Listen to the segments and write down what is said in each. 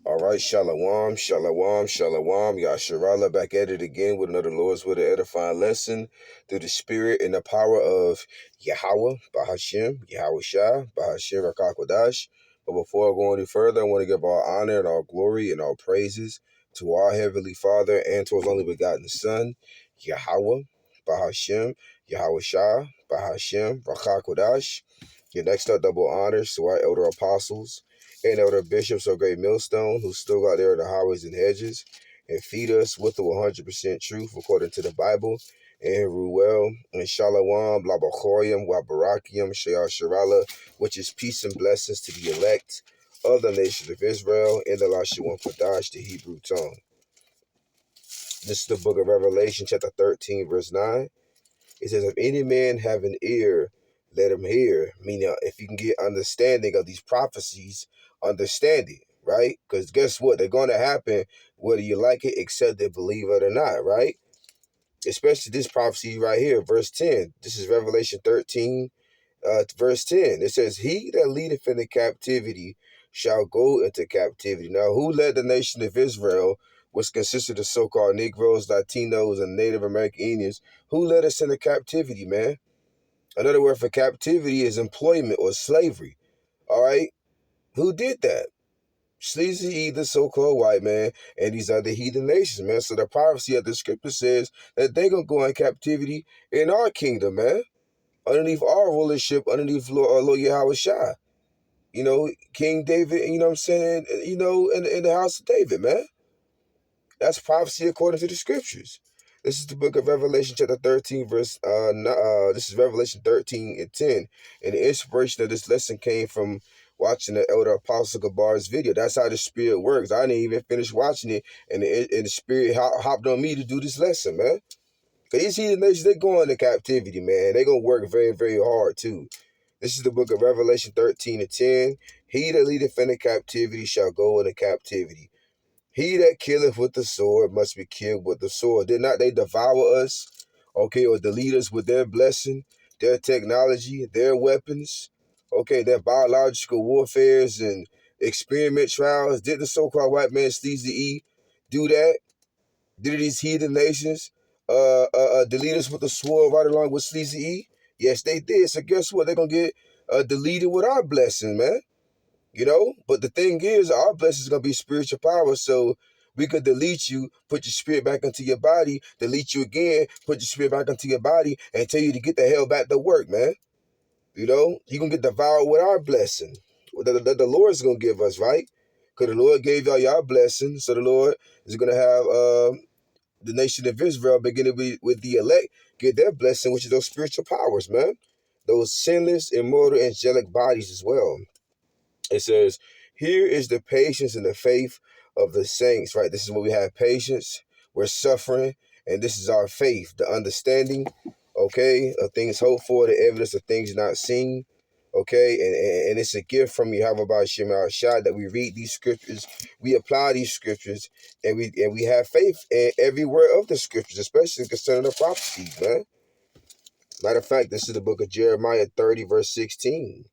All right, shalom, shalom, shalom. Yasharala back at it again with another Lord's Word of edifying lesson through the spirit and the power of Yahweh, Bahashem, Yahweh Shah, Bahashem Rakakwadash. But before I go any further, I want to give all honor and all glory and all praises to our Heavenly Father and to His only begotten Son, Yahweh, Bahashem, Yahweh Shah, Bahashem Rakakwadash. Your next up, double honors to our elder apostles and elder bishops of Great Millstone who still out there in the highways and hedges and feed us with the 100% truth according to the Bible. And Ruel and Shalawam, Blabachoyim, Wabarakium, Shayar Sharala, which is peace and blessings to the elect of the nation of Israel in the Lashawan Kodash, the Hebrew tongue. This is the book of Revelation, chapter 13, verse 9. It says, if any man have an ear, let him hear. Meaning, if you can get understanding of these prophecies, understand it, right? Because guess what? They're going to happen whether you like it, accept it, believe it or not, right? Especially this prophecy right here, verse 10. This is Revelation 13, verse 10. It says, he that leadeth into captivity shall go into captivity. Now, who led the nation of Israel, which consisted of so-called Negroes, Latinos, and Native American Indians? Who led us into captivity, man? Another word for captivity is employment or slavery. All right? Who did that? Sleazy, the so-called white man, and these other heathen nations, man. So the prophecy of the scripture says that they're going to go in captivity in our kingdom, man. Underneath our rulership, underneath Lord Yahweh Shai. You know, King David, you know what I'm saying? You know, in the house of David, man. That's prophecy according to the scriptures. This is the book of Revelation, chapter 13, verse, this is Revelation 13 and 10. And the inspiration of this lesson came from watching the Elder Apostle Gabar's video. That's how the Spirit works. I didn't even finish watching it, and the Spirit hopped on me to do this lesson, man. Because these heathen nations, they go into captivity, man. They're going to work very, very hard, too. This is the book of Revelation 13 and 10. He that leadeth into captivity shall go into captivity. He that killeth with the sword must be killed with the sword. Did not they devour us, okay, or delete us with their blessing, their technology, their weapons, okay, their biological warfares and experiment trials? Did the so-called white man Sleazy E do that? Did these heathen nations delete us with the sword right along with Sleazy E? Yes, they did. So guess what? They're going to get deleted with our blessing, man. You know, but the thing is, our blessing is going to be spiritual power. So we could delete you, put your spirit back into your body, delete you again, put your spirit back into your body, and tell you to get the hell back to work, man. You know, you're going to get devoured with our blessing that the Lord's going to give us, right? Because the Lord gave y'all your blessing. So the Lord is going to have the nation of Israel, beginning with the elect, get their blessing, which is those spiritual powers, man. Those sinless, immortal, angelic bodies as well. It says, here is the patience and the faith of the saints, right? This is where we have patience, we're suffering, and this is our faith, the understanding, okay, of things hoped for, the evidence of things not seen, okay, and it's a gift from Yahweh by Shema Shah that we read these scriptures, we apply these scriptures, and we have faith in every word of the scriptures, especially concerning the prophecies, man. Matter of fact, this is the book of Jeremiah 30, verse 16.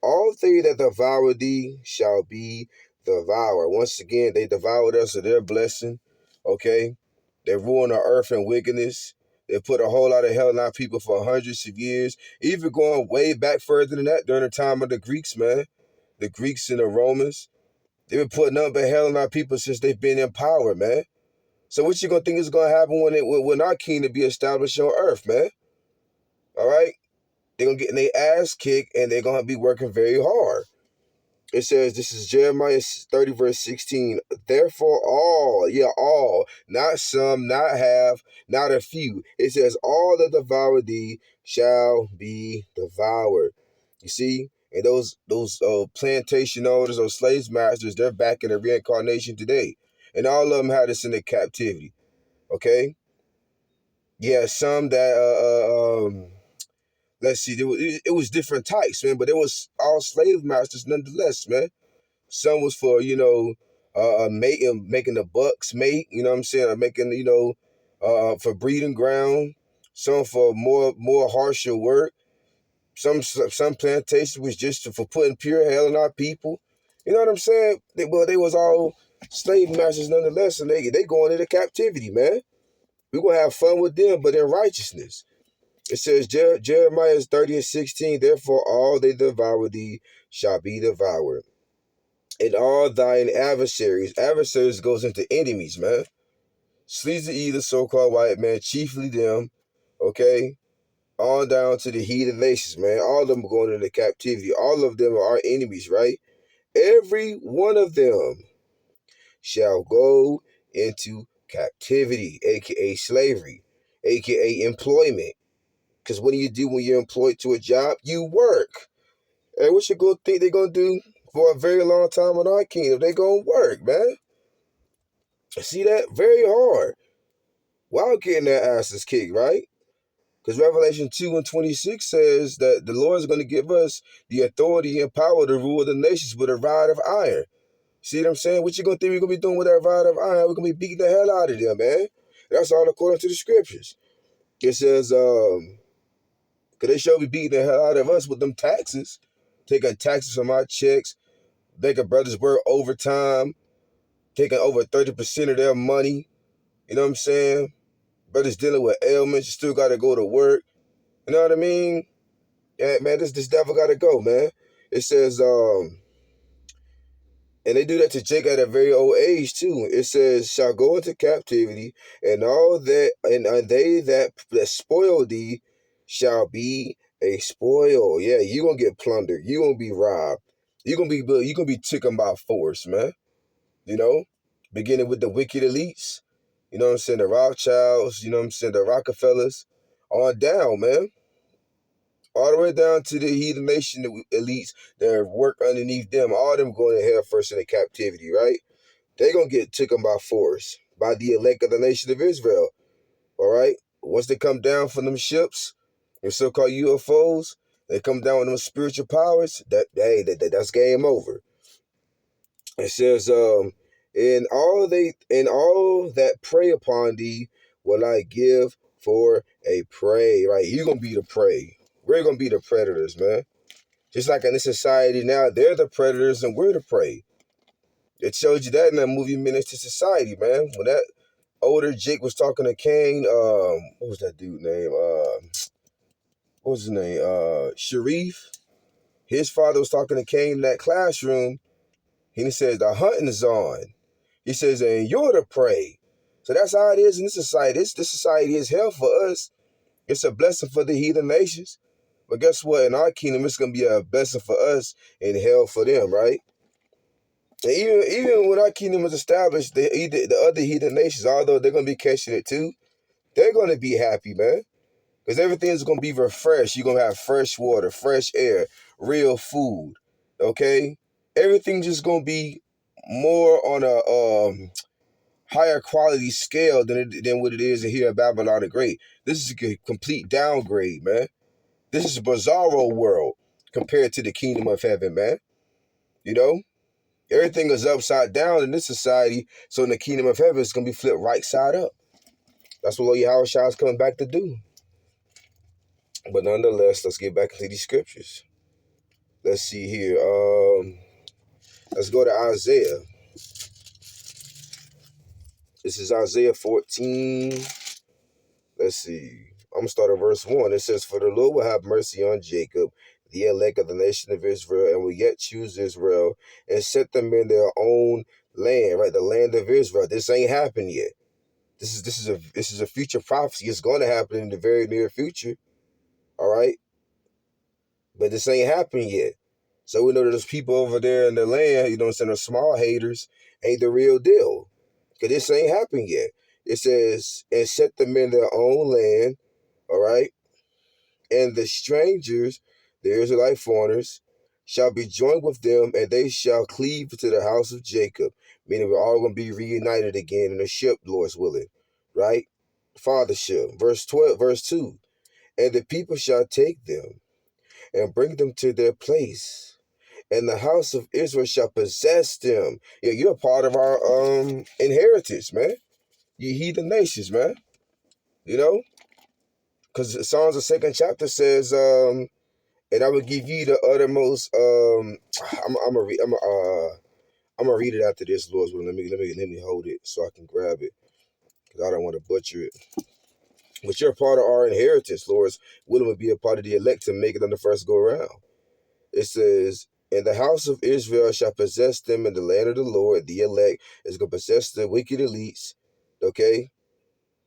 All they that devour thee shall be devoured. Once again, they devoured us of their blessing. Okay? They ruined our earth in wickedness. They put a whole lot of hell in our people for hundreds of years. Even going way back further than that during the time of the Greeks, man. The Greeks and the Romans. They've been putting nothing but hell in our people since they've been in power, man. So what you gonna think is gonna happen when our kingdom be established on earth, man? All right? They're gonna get their ass kicked and they're gonna be working very hard. It says, this is Jeremiah 30, verse 16. Therefore, all, not some, not half, not a few. It says, all that devour thee shall be devoured. You see? And those plantation owners, those slave masters, they're back in the reincarnation today. And all of them had us in the captivity. Okay? Yeah, some that, let's see, it was different types, man, but it was all slave masters nonetheless, man. Some was for, making the bucks mate, you know what I'm saying, or making, for breeding ground. Some for more harsher work. Some plantation was just for putting pure hell in our people. You know what I'm saying? They was all slave masters nonetheless, and they going into captivity, man. We're going to have fun with them, but in righteousness. It says, Jeremiah 30:16, therefore all they devour thee shall be devoured. And all thine adversaries goes into enemies, man. Sleazy the so-called white man, chiefly them, okay? On down to the heathen nations, man. All of them are going into captivity. All of them are our enemies, right? Every one of them shall go into captivity, aka slavery, aka employment. Because what do you do when you're employed to a job? You work. And what you gonna think they're gonna do for a very long time in our kingdom? They gonna work, man. See that? Very hard. While getting their asses kicked, right? Because Revelation 2:26 says that the Lord is going to give us the authority and power to rule the nations with a rod of iron. See what I'm saying? What you gonna think we're gonna be doing with that rod of iron? We're gonna be beating the hell out of them, man. That's all according to the scriptures. It says, cause they should be beating the hell out of us with them taxes, taking taxes from our checks, making brothers work overtime, taking over 30% of their money. You know what I'm saying? Brothers dealing with ailments, you still gotta go to work. You know what I mean? Yeah, man, this devil gotta go, man. It says, and they do that to Jacob at a very old age too. It says, "Shall go into captivity, and all that, and they that spoil thee shall be a spoil." Yeah, you gonna get plundered. You gonna be robbed. You gonna be taken by force, man. You know, beginning with the wicked elites. You know what I'm saying? The Rothschilds. You know what I'm saying? The Rockefellers. On down, man. All the way down to the heathen nation elites that work underneath them. All them going to hell first in the captivity, right? They gonna get taken by force by the elect of the nation of Israel. All right. Once they come down from them ships, them so-called UFOs, they come down with them spiritual powers. That's game over. It says, and all that prey upon thee will I give for a prey. Right? You gonna be the prey. We're gonna be the predators, man. Just like in this society now, they're the predators and we're the prey. It showed you that in that movie Menace to Society, man. When that older Jake was talking to Kane, what was that dude name? What was his name? Sharif. His father was talking to Kane in that classroom. And he says, the hunting is on. He says, and you're the prey. So that's how it is in this society. This society is hell for us. It's a blessing for the heathen nations. But guess what? In our kingdom, it's going to be a blessing for us and hell for them, right? And even when our kingdom is established, the other heathen nations, although they're going to be catching it too, they're going to be happy, man. Because everything's going to be refreshed. You're going to have fresh water, fresh air, real food, okay? Everything's just going to be more on a higher quality scale than what it is here in Babylon the Great. This is a complete downgrade, man. This is a bizarro world compared to the kingdom of heaven, man. You know? Everything is upside down in this society, so in the kingdom of heaven, it's going to be flipped right side up. That's what Lord Yahweh Shah is coming back to do. But nonetheless, let's get back into these scriptures. Let's see here. Let's go to Isaiah. This is Isaiah 14. Let's see. I'm going to start at verse 1. It says, for the Lord will have mercy on Jacob, the elect of the nation of Israel, and will yet choose Israel and set them in their own land, right? The land of Israel. This ain't happened yet. This is a future prophecy. It's going to happen in the very near future. All right? But this ain't happened yet. So we know that there's people over there in the land, you know what I'm saying, the small haters ain't the real deal. Because this ain't happened yet. It says, and set them in their own land, all right? And the strangers, the Israelite foreigners, shall be joined with them, and they shall cleave to the house of Jacob. Meaning we're all going to be reunited again in a ship, Lord's willing, right? Fathership. Verse 12, verse 2. And the people shall take them and bring them to their place, and the house of Israel shall possess them. Yeah, you're a part of our inheritance, man. You heathen nations, man. You know? Because Psalms the second chapter says, and I will give you the uttermost. I'm I'm gonna read it after this, Lord's willing. Let me hold it so I can grab it, because I don't want to butcher it. But you're part of our inheritance, Lord's willing, to be a part of the elect to make it on the first go around. It says, and the house of Israel shall possess them in the land of the Lord. The elect is going to possess the wicked elites. Okay?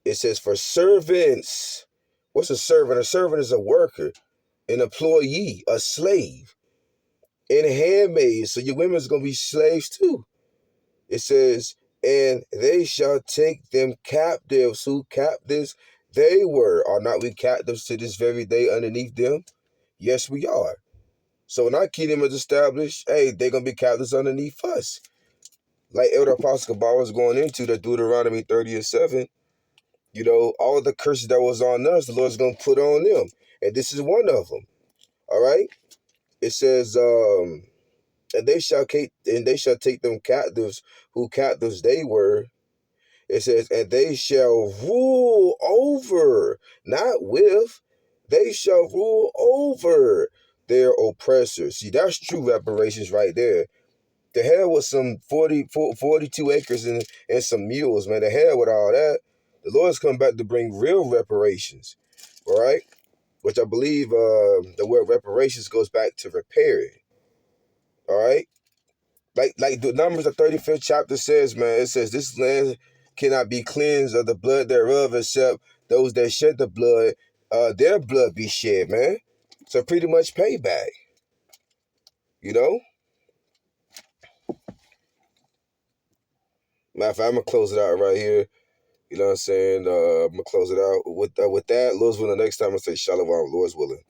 It says, for servants. What's a servant? A servant is a worker, an employee, a slave, and handmaids. So your women's going to be slaves too. It says, and they shall take them captives. Who captives they were? Are not we captives to this very day underneath them? Yes, we are. So when our kingdom is established, hey, they're going to be captives underneath us. Like Elder Apostle Kabar was going into the Deuteronomy 30:7, all of the curses that was on us, the Lord's going to put on them. And this is one of them. All right? It says, and they shall take them captives, who captives they were. It says, and they shall rule over, not with, they shall rule over their oppressors. See, that's true reparations right there. The hell with some 42 acres and some mules, man. The hell with all that. The Lord's come back to bring real reparations, all right? Which I believe the word reparations goes back to repairing, all right? Like the Numbers, the 35th chapter says, man, it says, this land cannot be cleansed of the blood thereof, except those that shed the blood, their blood be shed, man. So pretty much payback, you know? Matter of fact, I'm going to close it out right here. You know what I'm saying? I'm going to close it out. With that, Lord's willing, next time I say Shalom, Lord's willing.